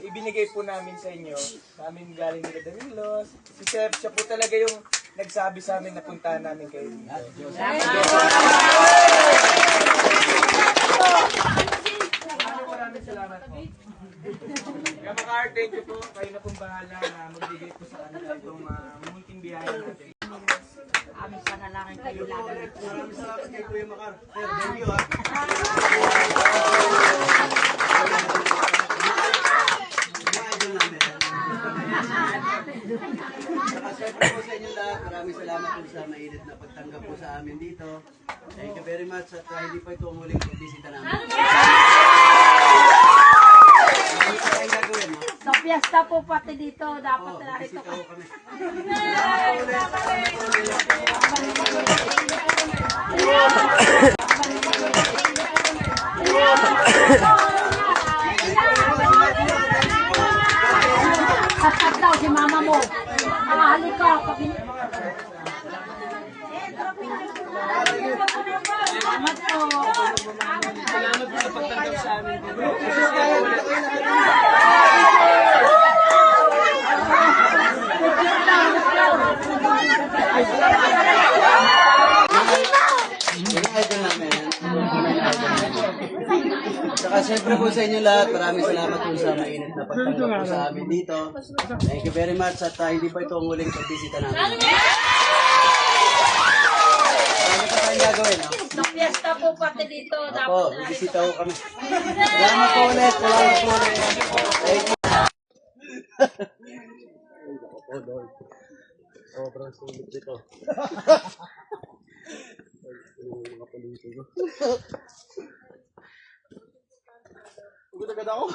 ibinigay po namin sa inyo. Sa amin galing nila Danilo. Si Chef, siya po talaga yung nagsabi sa amin na puntahan namin kayo dito. Maraming salamat po. Kaya Makar, thank you po. Kayo na pong bahala na magbigay po sa kanila itong munting biyahe natin. Aming panalangin kayo lagi. Maraming salamat kay Kuya Makar. Sir, thank you ha. Siyempre po sa inyo lahat, maraming salamat po sa mainit na pagtanggap po sa amin dito. Thank you very much at hindi pa ito ang huling pagbisita namin. Ano pa tayong gagawin, no? Sa piyesta po pati dito, dapat narito Bisita ka. po kami. Hashtag daw si mama mo. Halika. Salamat po. Salamat po sa pagtanggap sa amin. Idol namin. Saka siyempre po sa inyo lahat, maraming salamat po sa mainit na pagtanggap po sa amin dito. Thank you very much at hindi pa ito ang huling pagbisita namin. Ano pa tayong gagawin, no? Sa piyesta po pati dito, dapat Opo, narito bisita ka. po kami. Salamat po ulit, salamat po ulit. Thank you. Sobrang sulit dito. Mga polisi ko. Pagod agad ako.